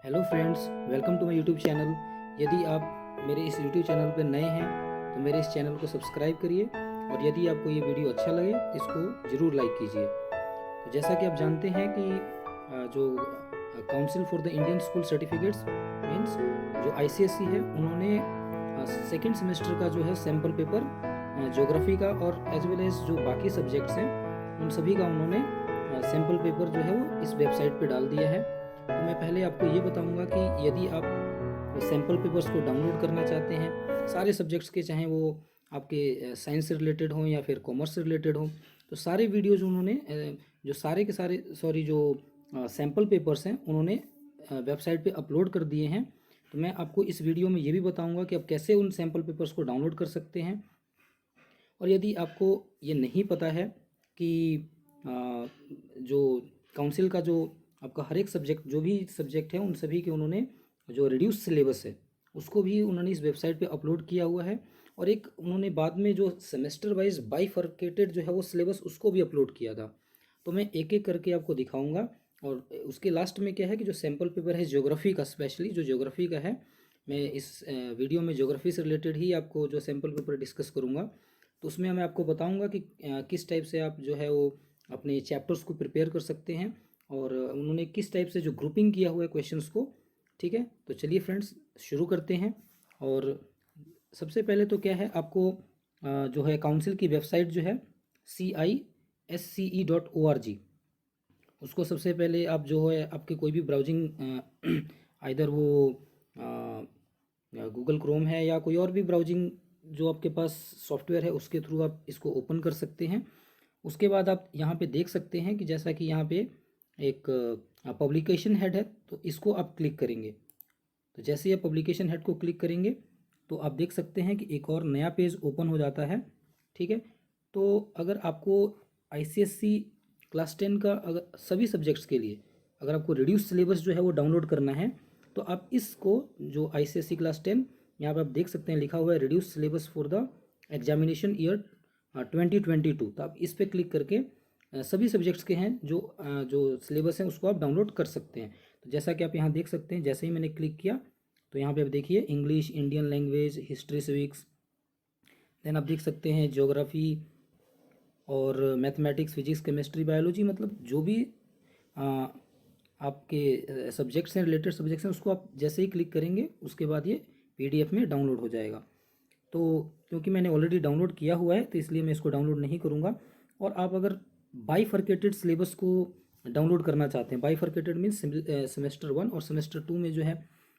Hello friends, welcome to my YouTube channel. यदि आप मेरे इस यूट्यूब चैनल पर नए हैं तो मेरे इस चैनल को सब्सक्राइब करिए और यदि आपको ये वीडियो अच्छा लगे तो इसको ज़रूर लाइक कीजिए। तो जैसा कि आप जानते हैं कि जो council for the Indian school certificates means जो आईसीएसई है, उन्होंने सेकेंड सेमेस्टर का जो है सैम्पल पेपर ज्योग्राफी का और एज वेल एज जो बाकी सब्जेक्ट्स हैं उन सभी का उन्होंने सैम्पल पेपर जो है वो इस वेबसाइट पे डाल दिया है। तो मैं पहले आपको ये बताऊंगा कि यदि आप सैम्पल पेपर्स को डाउनलोड करना चाहते हैं सारे सब्जेक्ट्स के, चाहे वो आपके साइंस से रिलेटेड हों या फिर कॉमर्स से रिलेटेड हों, तो सारे वीडियोज उन्होंने जो सारे के सारे जो सैम्पल पेपर्स हैं उन्होंने वेबसाइट पे अपलोड कर दिए हैं। तो मैं आपको इस वीडियो में ये भी बताऊंगा कि आप कैसे उन सैम्पल पेपर्स को डाउनलोड कर सकते हैं। और यदि आपको ये नहीं पता है कि जो काउंसिल का जो आपका हर एक सब्जेक्ट, जो भी सब्जेक्ट है उन सभी के उन्होंने जो रिड्यूस सिलेबस है उसको भी उन्होंने इस वेबसाइट पे अपलोड किया हुआ है। और एक उन्होंने बाद में जो सेमेस्टर वाइज बाइफरकेटेड जो है वो सिलेबस उसको भी अपलोड किया था। तो मैं एक एक करके आपको दिखाऊंगा। और उसके लास्ट में क्या है कि जो सैम्पल पेपर है ज्योग्राफी का, स्पेशली जो ज्योग्राफी का है, मैं इस वीडियो में ज्योग्राफी से रिलेटेड ही आपको जो सैम्पल पेपर डिस्कस करूँगा। तो उसमें मैं आपको बताऊंगा कि किस टाइप से आप जो है वो अपने चैप्टर्स को प्रिपेयर कर सकते हैं और उन्होंने किस टाइप से जो ग्रुपिंग किया हुआ है क्वेश्चंस को। ठीक है, तो चलिए फ्रेंड्स शुरू करते हैं। और सबसे पहले तो क्या है, आपको जो है काउंसिल की वेबसाइट जो है CISCE.org, उसको सबसे पहले आप जो है आपके कोई भी ब्राउजिंग आइदर वो गूगल क्रोम है या कोई और भी ब्राउजिंग जो आपके पास सॉफ्टवेयर है उसके थ्रू आप इसको ओपन कर सकते हैं। उसके बाद आप यहाँ पे देख सकते हैं कि जैसा कि यहाँ पे एक पब्लिकेशन हेड है, तो इसको आप क्लिक करेंगे। तो जैसे ही आप पब्लिकेशन हेड को क्लिक करेंगे तो आप देख सकते हैं कि एक और नया पेज ओपन हो जाता है। ठीक है, तो अगर आपको आईसीएससी क्लास 10 का अगर सभी सब्जेक्ट्स के लिए अगर आपको रिड्यूस सिलेबस जो है वो डाउनलोड करना है तो आप इसको जो आईसीएससी क्लास 10, यहाँ पे आप देख सकते हैं लिखा हुआ है reduce syllabus for the examination year 2022, तो आप इस पर क्लिक करके सभी सब्जेक्ट्स के हैं जो सिलेबस हैं उसको आप डाउनलोड कर सकते हैं। तो जैसा कि आप यहाँ देख सकते हैं, जैसे ही मैंने क्लिक किया तो यहाँ पे आप देखिए English, Indian language, history, civics, then आप देख सकते हैं ज्योग्राफी और मैथमेटिक्स, फिजिक्स, केमिस्ट्री, बायोलॉजी, मतलब जो भी आ, आपके सब्जेक्ट्स हैं, रिलेटेड सब्जेक्ट्स हैं, उसको आप जैसे ही क्लिक करेंगे उसके बाद ये पीडीएफ में डाउनलोड हो जाएगा। तो क्योंकि मैंने ऑलरेडी डाउनलोड किया हुआ है तो इसलिए मैं इसको डाउनलोड नहीं करूँगा। और आप अगर बाईफरकेटेड सिलेबस को डाउनलोड करना चाहते हैं, बाईफरकेटेड मीन्स सेमेस्टर 1 और सेमेस्टर 2 में जो है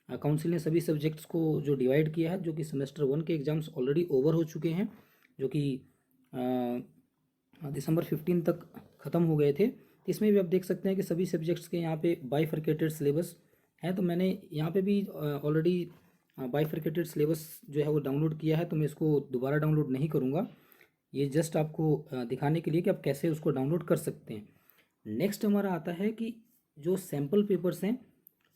काउंसिल ने सभी सब्जेक्ट्स को जो डिवाइड किया है, जो कि सेमेस्टर 1 के एग्ज़ाम्स ऑलरेडी ओवर हो चुके हैं, जो कि दिसंबर 15 तक ख़त्म हो गए थे। तो इसमें भी आप देख सकते हैं कि सभी सब्जेक्ट्स के यहाँ पे बाईफरकेटेड सिलेबस है। तो मैंने यहाँ पे भी ऑलरेडी बाईफरकेटेड सिलेबस जो है वो डाउनलोड किया है, तो मैं इसको दोबारा डाउनलोड नहीं करूँगा। ये जस्ट आपको दिखाने के लिए कि आप कैसे उसको डाउनलोड कर सकते हैं। नेक्स्ट हमारा आता है कि जो सैम्पल पेपर्स हैं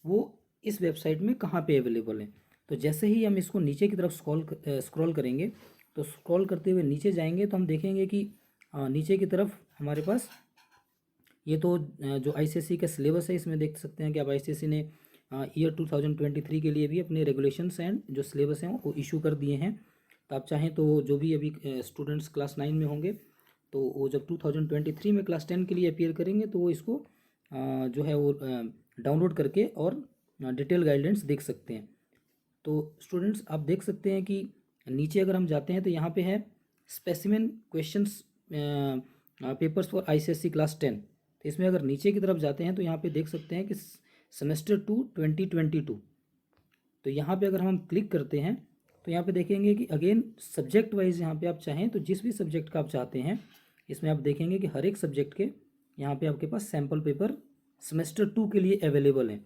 वो इस वेबसाइट में कहाँ पे अवेलेबल हैं। तो जैसे ही हम इसको नीचे की तरफ स्क्रॉल करेंगे, तो स्क्रॉल करते हुए नीचे जाएंगे तो हम देखेंगे कि नीचे की तरफ हमारे पास ये तो जो आईसीएसई का सिलेबस है, इसमें देख सकते हैं कि अब आईसीएसई ने ईयर 2023 के लिए भी अपने रेगुलेशंस एंड जो सिलेबस हैं वो इशू कर दिए हैं। तो आप चाहें तो जो भी अभी स्टूडेंट्स क्लास 9 में होंगे तो वो जब 2023 में क्लास 10 के लिए अपीयर करेंगे तो वो इसको जो है वो डाउनलोड करके और डिटेल गाइडेंस देख सकते हैं। तो स्टूडेंट्स आप देख सकते हैं कि नीचे अगर हम जाते हैं तो यहाँ पे है specimen questions papers for ICSE class 10। तो इसमें अगर नीचे की तरफ जाते हैं तो यहाँ पे देख सकते हैं कि सेमेस्टर 2 2022। तो यहाँ पे अगर हम क्लिक करते हैं तो यहाँ पे देखेंगे कि अगेन सब्जेक्ट वाइज यहाँ पे आप चाहें तो जिस भी सब्जेक्ट का आप चाहते हैं, इसमें आप देखेंगे कि हर एक सब्जेक्ट के यहाँ पे आपके पास सैम्पल पेपर सेमेस्टर 2 के लिए अवेलेबल हैं।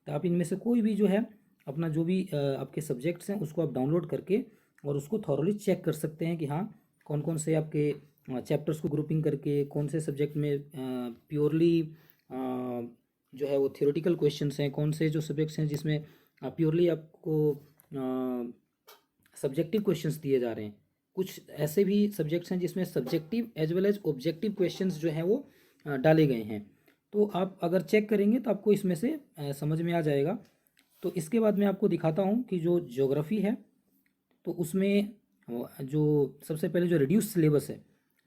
तो आप इनमें से कोई भी जो है अपना जो भी आपके सब्जेक्ट्स हैं उसको आप डाउनलोड करके और उसको थॉरली चेक कर सकते हैं कि हाँ कौन कौन से आपके चैप्टर्स को ग्रुपिंग करके कौन से सब्जेक्ट में प्योरली जो है वो थियोरेटिकल क्वेश्चंस हैं, कौन से जो सब्जेक्ट्स हैं जिसमें प्योरली आपको सब्जेक्टिव क्वेश्चंस दिए जा रहे हैं। कुछ ऐसे भी सब्जेक्ट्स हैं जिसमें subjective as well as objective questions जो हैं वो डाले गए हैं। तो आप अगर चेक करेंगे तो आपको इसमें से समझ में आ जाएगा तो इसके बाद मैं आपको दिखाता हूँ कि जो ज्योग्राफी है तो उसमें जो सबसे पहले जो रिड्यूस सिलेबस है,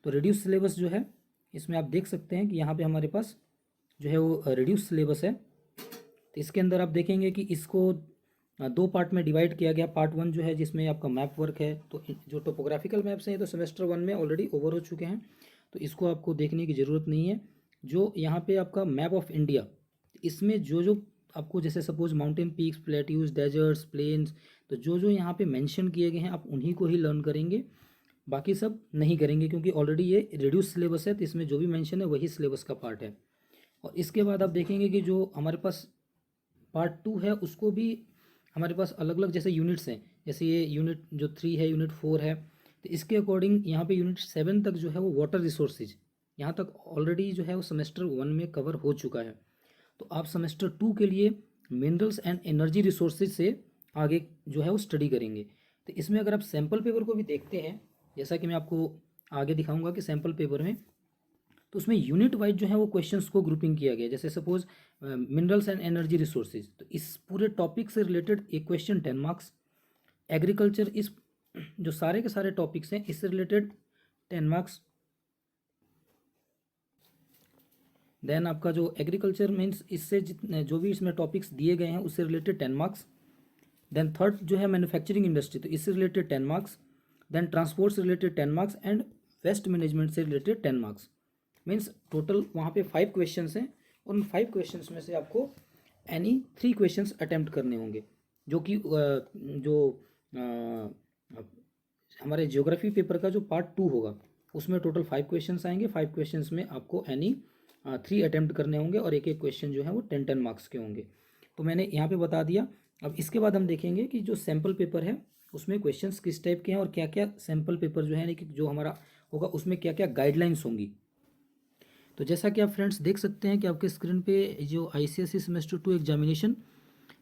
तो रिड्यूस सिलेबस जो है इसमें आप देख सकते हैं कि यहाँ पे हमारे पास जो है वो रिड्यूस सिलेबस है। तो इसके अंदर आप देखेंगे कि इसको दो पार्ट में डिवाइड किया गया। पार्ट वन जो है जिसमें आपका मैप वर्क है, तो जो टोपोग्राफिकल मैप्स हैं तो सेमेस्टर वन में ऑलरेडी ओवर हो चुके हैं, तो इसको आपको देखने की ज़रूरत नहीं है। जो यहाँ पे आपका मैप ऑफ इंडिया, इसमें जो जो आपको जैसे suppose mountain peaks, plateaus, deserts, plains, तो जो जो यहाँ पे मेंशन किए गए हैं आप उन्हीं को ही लर्न करेंगे, बाकी सब नहीं करेंगे, क्योंकि ऑलरेडी ये रिड्यूस सिलेबस है, तो इसमें जो भी मेंशन है वही सिलेबस का पार्ट है। और इसके बाद आप देखेंगे कि जो हमारे पास पार्ट टू है उसको भी हमारे पास अलग अलग जैसे यूनिट्स हैं, जैसे ये यूनिट जो 3 है, यूनिट 4 है, तो इसके अकॉर्डिंग यहाँ पे यूनिट 7 तक जो है वो वाटर रिसोर्सेज, यहाँ तक ऑलरेडी जो है वो सेमेस्टर 1 में कवर हो चुका है। तो आप सेमेस्टर 2 के लिए मिनरल्स एंड एनर्जी रिसोर्सेज से आगे जो है वो स्टडी करेंगे। तो इसमें अगर आप सैम्पल पेपर को भी देखते हैं, जैसा कि मैं आपको आगे दिखाऊंगा कि सैम्पल पेपर में, तो उसमें यूनिट वाइज जो है वो क्वेश्चंस को ग्रुपिंग किया गया। जैसे suppose minerals and energy resources, तो इस पूरे टॉपिक से रिलेटेड एक क्वेश्चन 10 मार्क्स, एग्रीकल्चर, इस जो सारे के सारे टॉपिक्स हैं इससे रिलेटेड 10 मार्क्स। देन आपका जो एग्रीकल्चर मीन्स इससे जितने जो भी इसमें टॉपिक्स दिए गए हैं उससे रिलेटेड 10 मार्क्स। देन थर्ड जो है मैन्युफैक्चरिंग इंडस्ट्री, तो इससे रिलेटेड 10 मार्क्स। देन ट्रांसपोर्ट से related 10 marks and waste management से रिलेटेड 10 मार्क्स। मीन्स टोटल वहाँ पे 5 क्वेश्चंस हैं, और उन 5 क्वेश्चंस में से आपको एनी 3 क्वेश्चंस अटेम्प्ट करने होंगे, जो कि हमारे ज्योग्राफी पेपर का जो पार्ट 2 होगा उसमें टोटल 5 क्वेश्चंस आएंगे। 5 क्वेश्चंस में आपको एनी 3 अटेम्प्ट करने होंगे, और एक एक क्वेश्चन जो है वो 10-10 मार्क्स के होंगे। तो मैंने यहाँ पे बता दिया। अब इसके बाद हम देखेंगे कि जो सैम्पल पेपर है उसमें क्वेश्चंस किस टाइप के हैं, और क्या क्या सैम्पल पेपर जो है यानी कि जो हमारा होगा उसमें क्या क्या गाइडलाइंस होंगी। तो जैसा कि आप फ्रेंड्स देख सकते हैं कि आपके स्क्रीन पे जो ICSE सेमेस्टर 2 एग्जामिनेशन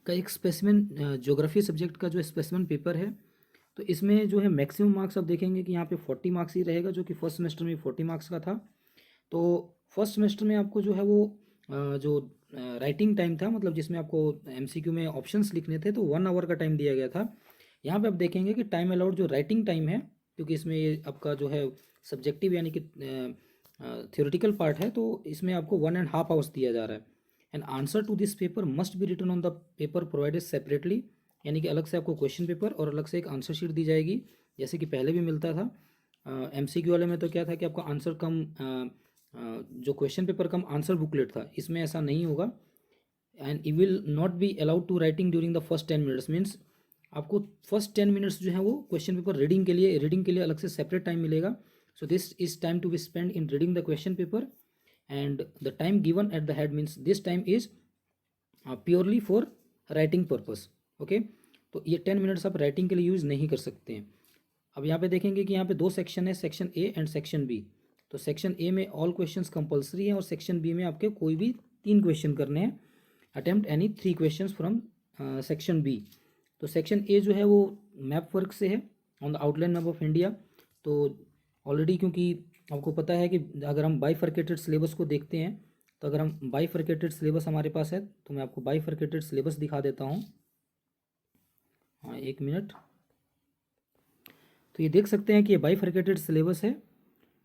का एक स्पेसिमेन ज्योग्राफी सब्जेक्ट का जो स्पेसिमेन पेपर है, तो इसमें जो है मैक्सिमम मार्क्स आप देखेंगे कि यहाँ पे 40 मार्क्स ही रहेगा, जो कि फर्स्ट सेमेस्टर में 40 मार्क्स का था। तो फर्स्ट सेमेस्टर में आपको जो है वो जो राइटिंग टाइम था, मतलब जिसमें आपको MCQ में ऑप्शंस लिखने थे, तो 1 आवर का टाइम दिया गया था। यहाँ पे आप देखेंगे कि टाइम अलाउड जो राइटिंग टाइम है, क्योंकि इसमें ये आपका जो है सब्जेक्टिव यानी कि थ्योरेटिकल पार्ट है, तो इसमें आपको 1.5 आवर्स दिया जा रहा है। And answer to this paper must be written on the paper provided separately, यानी कि अलग से आपको क्वेश्चन पेपर और अलग से एक आंसर शीट दी जाएगी, जैसे कि पहले भी मिलता था। MCQ वाले में तो क्या था कि आपका आंसर कम जो question paper cum answer booklet था, इसमें ऐसा नहीं होगा। And you will not be allowed to writing during the first 10 minutes, means आपको फर्स्ट 10 मिनट्स जो है वो क्वेश्चन पेपर रीडिंग के लिए अलग से सेपरेट टाइम मिलेगा। So this is time to be spent in reading the question paper, and the time given at the head means this time is purely for writing purpose. Okay, तो ये 10 minutes आप writing के लिए use नहीं कर सकते हैं। अब यहाँ पे देखेंगे कि यहाँ पे 2 सेक्शन है, section A and section B। तो सेक्शन A में ऑल क्वेश्चंस कंपलसरी हैं, और सेक्शन B में आपके कोई भी 3 क्वेश्चन करने हैं, attempt any 3 questions from section B। तो सेक्शन A जो है वो मैप वर्क से है, on the outline map of India. तो ऑलरेडी क्योंकि आपको पता है कि अगर हम बाइफरकेटेड सिलेबस को देखते हैं, तो अगर हम बाइफरकेटेड सिलेबस हमारे पास है, तो मैं आपको बाइफरकेटेड सिलेबस दिखा देता हूँ। हाँ, 1 मिनट। तो ये देख सकते हैं कि ये बाइफरकेटेड सिलेबस है।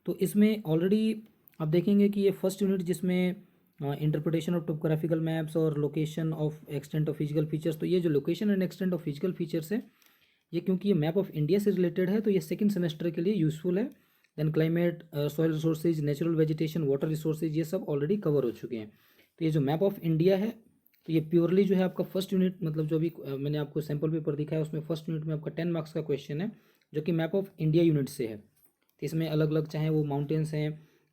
तो इसमें ऑलरेडी आप देखेंगे कि ये फर्स्ट यूनिट जिसमें इंटरप्रिटेशन ऑफ टोपोग्राफिकल मैप्स और location of extent of physical features, तो ये जो location and extent of physical features है, ये क्योंकि ये मैप ऑफ इंडिया से रिलेटेड है, तो ये सेकंड सेमेस्टर के लिए यूज़फुल है। Then climate, soil resources, natural vegetation, water resources, ये सब ऑलरेडी कवर हो चुके हैं। तो ये जो मैप ऑफ इंडिया है, तो ये प्योरली जो है आपका फर्स्ट यूनिट, मतलब जो भी मैंने आपको सैम्पल पेपर दिखाया उसमें फर्स्ट यूनिट में आपका 10 मार्क्स का क्वेश्चन है, जो कि मैप ऑफ इंडिया यूनिट से है। तो इसमें अलग अलग चाहे वो माउंटेन्स हैं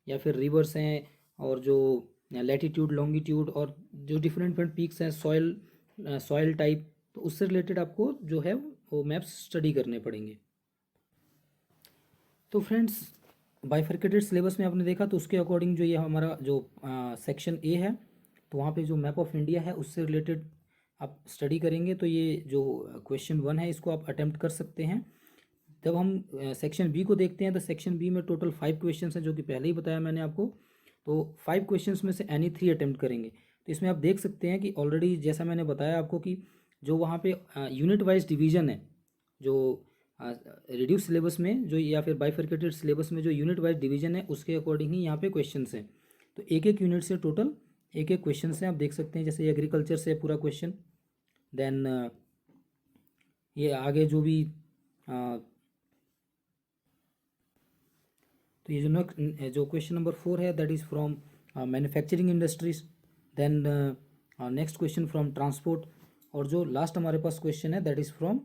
या फिर रिवर्स हैं, और जो लैटीट्यूड, लॉन्गिट्यूड, और जो डिफरेंट पीक्स हैं, सॉइल टाइप, तो उससे रिलेटेड आपको जो है वो मैप्स स्टडी करने पड़ेंगे। तो फ्रेंड्स, बाइफरकेटेड सिलेबस में आपने देखा, तो उसके अकॉर्डिंग जो ये हमारा जो सेक्शन A है, तो वहाँ पे जो मैप ऑफ इंडिया है उससे रिलेटेड आप स्टडी करेंगे। तो ये जो क्वेश्चन 1 है इसको आप अटेम्प्ट कर सकते हैं। जब हम सेक्शन B को देखते हैं, तो सेक्शन B में टोटल 5 क्वेश्चन हैं, जो कि पहले ही बताया मैंने आपको। तो 5 क्वेश्चन में से एनी 3 अटेम्प्ट करेंगे। तो इसमें आप देख सकते हैं कि ऑलरेडी जैसा मैंने बताया आपको कि जो वहाँ पे यूनिट वाइज डिवीज़न है, जो रिड्यूस सिलेबस में जो या फिर बाइफरकेटेड सिलेबस में जो यूनिट वाइज डिवीज़न है उसके अकॉर्डिंग ही यहाँ पे क्वेश्चंस हैं। तो एक एक यूनिट से टोटल एक एक क्वेश्चन हैं, आप देख सकते हैं। जैसे एग्रीकल्चर से पूरा क्वेश्चन, देन ये आगे जो भी तो ये जो क्वेश्चन नंबर 4 है that is from manufacturing industries. Then next question from transport, और जो लास्ट हमारे पास क्वेश्चन है that is from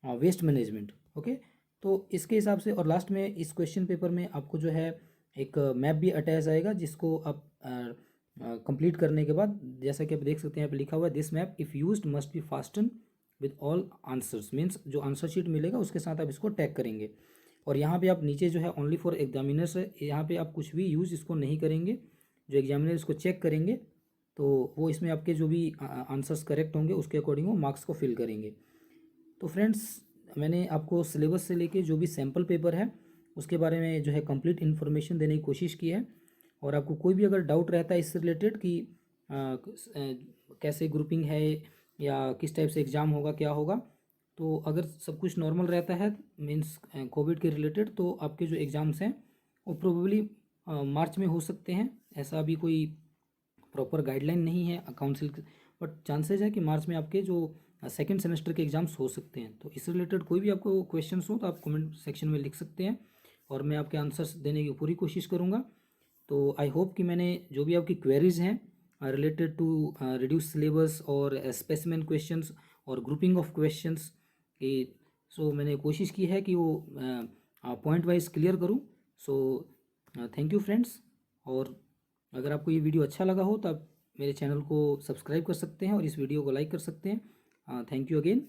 waste management. Okay, तो इसके हिसाब से, और लास्ट में इस क्वेश्चन पेपर में आपको जो है एक मैप भी अटैच आएगा, जिसको आप कंप्लीट करने के बाद, जैसा कि आप देख सकते हैं यहाँ पे लिखा हुआ है, this map if used must be fasten with all answers, means जो आंसर शीट मिलेगा उसके साथ आप इसको टैग करेंगे। और यहाँ पे आप नीचे जो है ओनली फॉर एग्जामिनर्स है, यहाँ पे आप कुछ भी यूज़ इसको नहीं करेंगे। जो एग्जामिनर इसको चेक करेंगे तो वो इसमें आपके जो भी आंसर्स करेक्ट होंगे उसके अकॉर्डिंग वो मार्क्स को फिल करेंगे। तो फ्रेंड्स, मैंने आपको सिलेबस से लेके जो भी सैम्पल पेपर है उसके बारे में जो है कंप्लीट इन्फॉर्मेशन देने की कोशिश की है। और आपको कोई भी अगर डाउट रहता है इससे रिलेटेड कि कैसे ग्रुपिंग है या किस टाइप से एग्ज़ाम होगा, क्या होगा, तो अगर सब कुछ नॉर्मल रहता है मीन्स कोविड के रिलेटेड, तो आपके जो एग्ज़ाम्स हैं वो प्रोबेबली मार्च में हो सकते हैं। ऐसा अभी कोई प्रॉपर गाइडलाइन नहीं है काउंसिल, बट चांसेस है कि मार्च में आपके जो सेकेंड सेमेस्टर के एग्ज़ाम्स हो सकते हैं। तो इससे रिलेटेड कोई भी आपको क्वेश्चंस हो तो आप कमेंट सेक्शन में लिख सकते हैं और मैं आपके आंसर्स देने की पूरी कोशिश करूँगा। तो आई होप कि मैंने जो भी आपकी क्वेरीज़ हैं रिलेटेड टू रिड्यूस सिलेबस और स्पेसिमेन क्वेश्चंस और ग्रुपिंग ऑफ क्वेश्चंस की, सो मैंने कोशिश की है कि वो पॉइंट वाइज क्लियर करूँ। सो थैंक यू फ्रेंड्स, और अगर आपको ये वीडियो अच्छा लगा हो तो आप मेरे चैनल को सब्सक्राइब कर सकते हैं और इस वीडियो को लाइक कर सकते हैं। Thank you again.